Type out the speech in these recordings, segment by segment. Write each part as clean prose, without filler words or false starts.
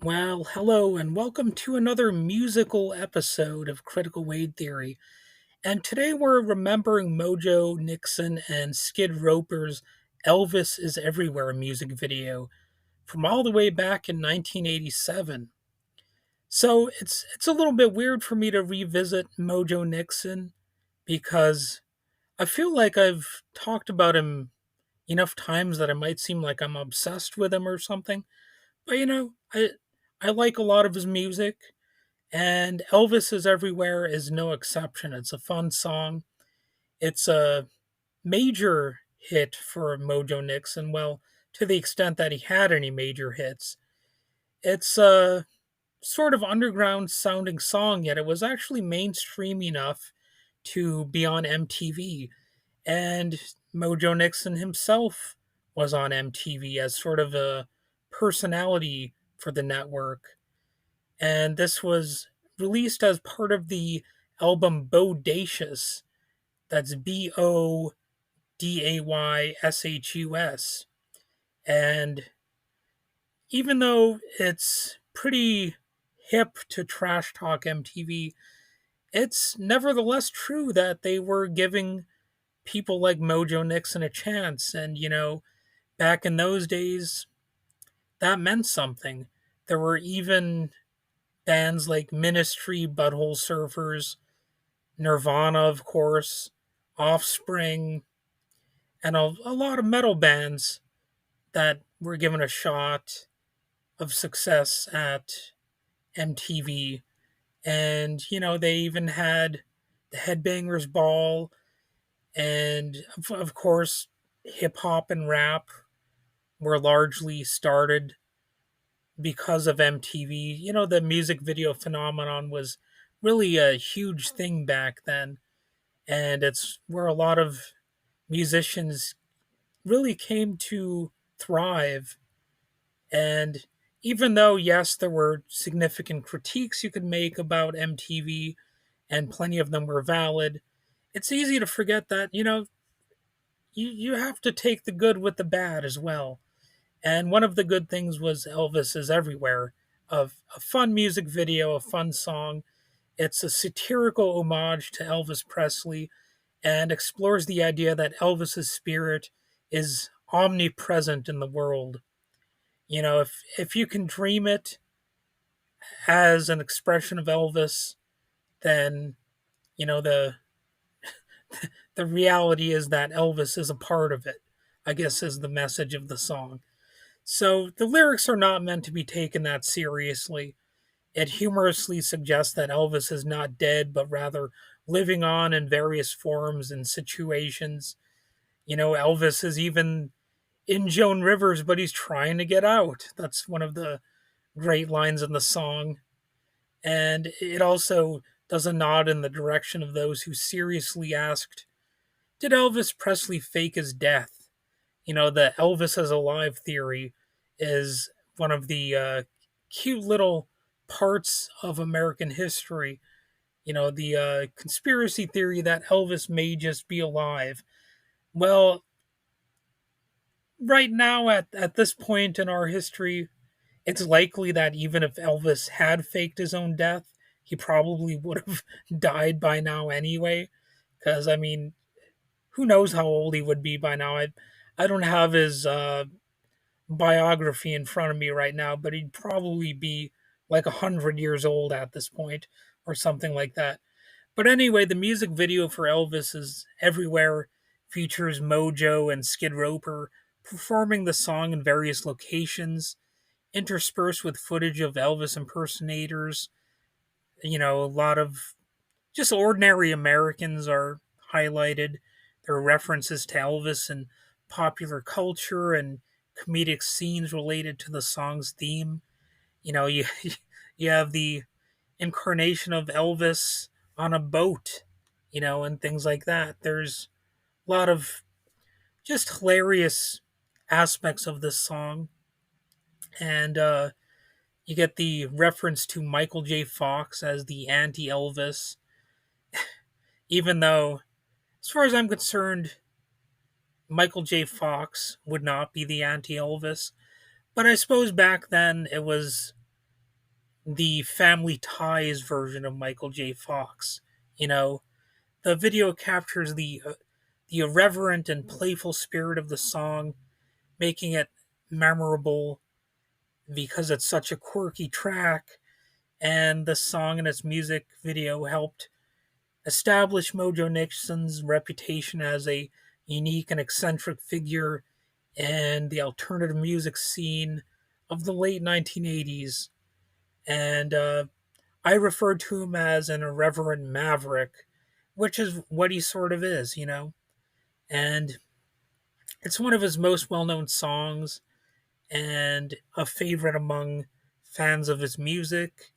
Well, hello and welcome to another musical episode of Critical Wave Theory. And today we're remembering Mojo Nixon and Skid Roper's Elvis is Everywhere music video from all the way back in 1987. So it's a little bit weird for me to revisit Mojo Nixon because I feel like I've talked about him enough times that it might seem like I'm obsessed with him or something. But I like a lot of his music. And Elvis is Everywhere is no exception. It's a fun song. It's a major hit for Mojo Nixon. Well, to the extent that he had any major hits. It's a sort of underground sounding song, yet it was actually mainstream enough to be on MTV. And Mojo Nixon himself was on MTV as sort of a personality for the network. And this was released as part of the album Bo-Day-Shus. That's Bodayyshus. And even though it's pretty hip to trash talk MTV, it's nevertheless true that they were giving people like Mojo Nixon a chance. And, back in those days, that meant something. There were even bands like Ministry, Butthole Surfers, Nirvana, of course, Offspring, and a lot of metal bands that were given a shot of success at MTV. And, they even had the Headbangers Ball, and of course, hip hop and rap were largely started because of MTV. The music video phenomenon was really a huge thing back then. And it's where a lot of musicians really came to thrive. And even though, yes, there were significant critiques you could make about MTV, and plenty of them were valid, it's easy to forget that, you have to take the good with the bad as well. And one of the good things was Elvis is Everywhere, of a fun music video, a fun song. It's a satirical homage to Elvis Presley and explores the idea that Elvis's spirit is omnipresent in the world. If you can dream it as an expression of Elvis, then the reality is that Elvis is a part of it, I guess, is the message of the song. So the lyrics are not meant to be taken that seriously. It humorously suggests that Elvis is not dead, but rather living on in various forms and situations. Elvis is even in Joan Rivers, but he's trying to get out. That's one of the great lines in the song. And it also does a nod in the direction of those who seriously asked, did Elvis Presley fake his death? The Elvis as alive theory is one of the cute little parts of American history. The conspiracy theory that Elvis may just be alive. Well, right now, at this point in our history, it's likely that even if Elvis had faked his own death, he probably would have died by now anyway. Because, I mean, who knows how old he would be by now? I don't have his biography in front of me right now, but he'd probably be like 100 years old at this point, or something like that. But anyway, the music video for Elvis is Everywhere features Mojo and Skid Roper performing the song in various locations, interspersed with footage of Elvis impersonators. A lot of just ordinary Americans are highlighted. There are references to Elvis and popular culture and comedic scenes related to the song's theme. You you have the incarnation of Elvis on a boat, and things like that. There's a lot of just hilarious aspects of this song. And you get the reference to Michael J. Fox as the anti Elvis, even though, as far as I'm concerned, Michael J. Fox would not be the anti Elvis. But I suppose back then it was the Family Ties version of Michael J. Fox. You know, the video captures the irreverent and playful spirit of the song, making it memorable because it's such a quirky track, and the song and its music video helped establish Mojo Nixon's reputation as a unique and eccentric figure in the alternative music scene of the late 1980s. And I referred to him as an irreverent maverick, which is what he sort of is, you know. And it's one of his most well known songs and a favorite among fans of his music,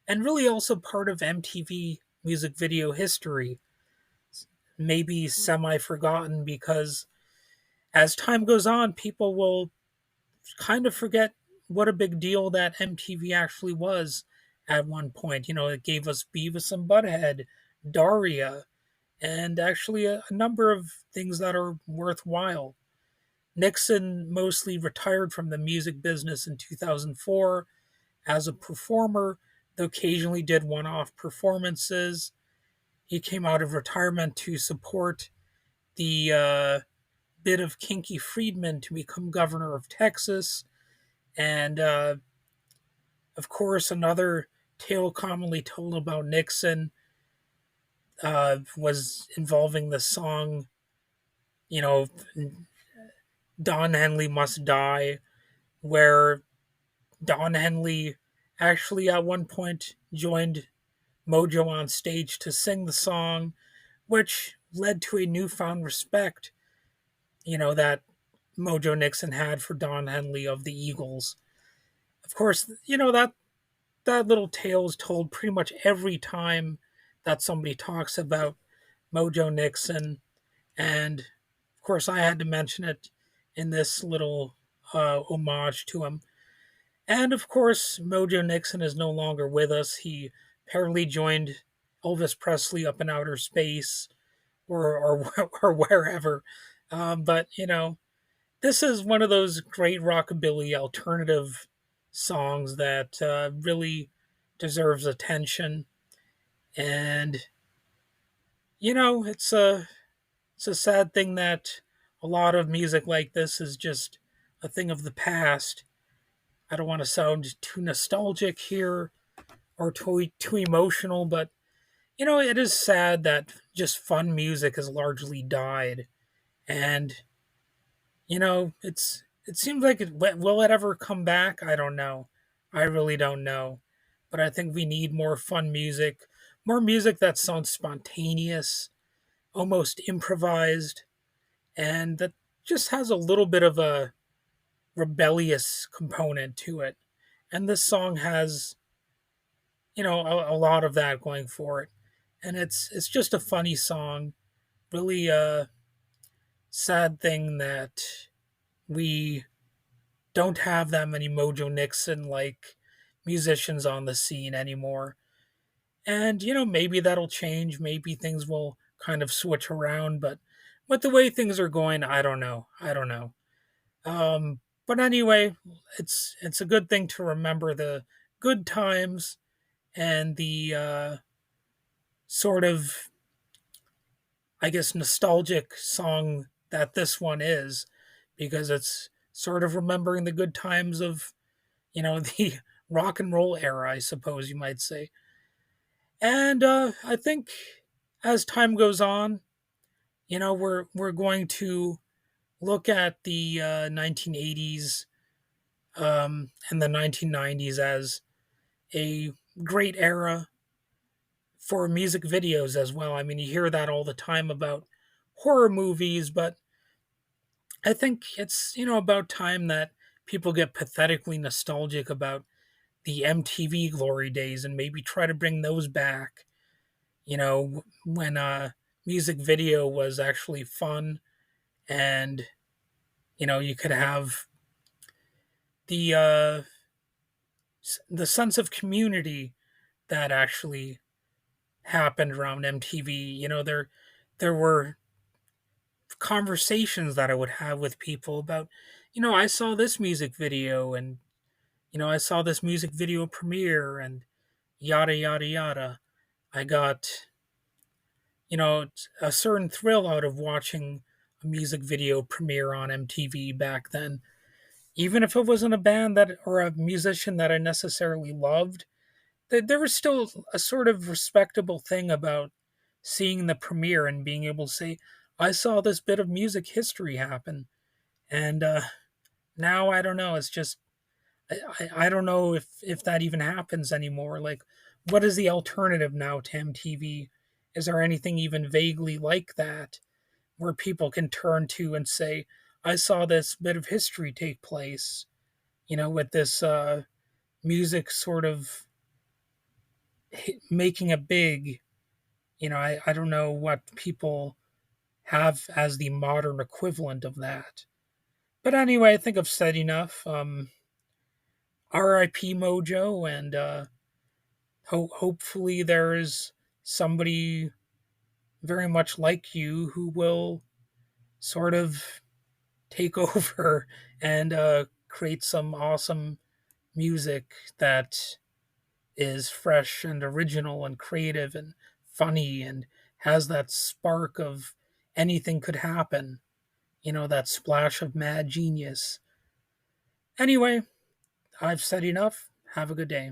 and really also part of MTV music video history. Maybe semi forgotten because as time goes on, people will kind of forget what a big deal that MTV actually was at one point. You know, it gave us Beavis and Butthead, Daria, and actually a number of things that are worthwhile. Nixon mostly retired from the music business in 2004 as a performer, though occasionally did one off performances. He came out of retirement to support the bid of Kinky Friedman to become governor of Texas. And of course, another tale commonly told about Nixon was involving the song, you know, Don Henley Must Die, where Don Henley actually at one point joined Mojo on stage to sing the song, which led to a newfound respect, you know, that Mojo Nixon had for Don Henley of the Eagles. Of course, you know, that little tale is told pretty much every time that somebody talks about Mojo Nixon. And of course, I had to mention it in this little homage to him. And of course, Mojo Nixon is no longer with us. He apparently joined Elvis Presley up in outer space or wherever. But, you know, this is one of those great rockabilly alternative songs that really deserves attention. And, you know, it's a sad thing that a lot of music like this is just a thing of the past. I don't want to sound too nostalgic here or too emotional, but you know, it is sad that just fun music has largely died. And you know, it seems like will it ever come back? I don't know. I really don't know. But I think we need more music that sounds spontaneous, almost improvised, and that just has a little bit of a rebellious component to it. And this song has, you know, a lot of that going for it. And it's just a funny song. Really sad thing that we don't have that many Mojo Nixon like musicians on the scene anymore. And you know, maybe that'll change. Maybe things will kind of switch around, but with the way things are going, I don't know. I don't know. But anyway, it's a good thing to remember the good times and the sort of, I guess, nostalgic song that this one is, because it's sort of remembering the good times of, you know, the rock and roll era, I suppose you might say. And I think as time goes on, you know, we're going to look at the 1980s and the 1990s as a great era for music videos as well. I mean, you hear that all the time about horror movies, but I think it's, you know, about time that people get pathetically nostalgic about the MTV glory days and maybe try to bring those back, you know, when music video was actually fun and, you know, you could have the the sense of community that actually happened around MTV. You know, there were conversations that I would have with people about, you know, I saw this music video and I saw this music video premiere and yada, yada, yada. I got, a certain thrill out of watching a music video premiere on MTV back then. Even if it wasn't a band that or a musician that I necessarily loved, there was still a sort of respectable thing about seeing the premiere and being able to say, I saw this bit of music history happen. And now I don't know. It's just I don't know if that even happens anymore. Like, what is the alternative now to MTV? Is there anything even vaguely like that where people can turn to and say, I saw this bit of history take place, with this music sort of making it big. I don't know what people have as the modern equivalent of that. But anyway, I think I've said enough. RIP Mojo, and hopefully there is somebody very much like you who will sort of take over and create some awesome music that is fresh and original and creative and funny and has that spark of anything could happen, that splash of mad genius. Anyway, I've said enough. Have a good day.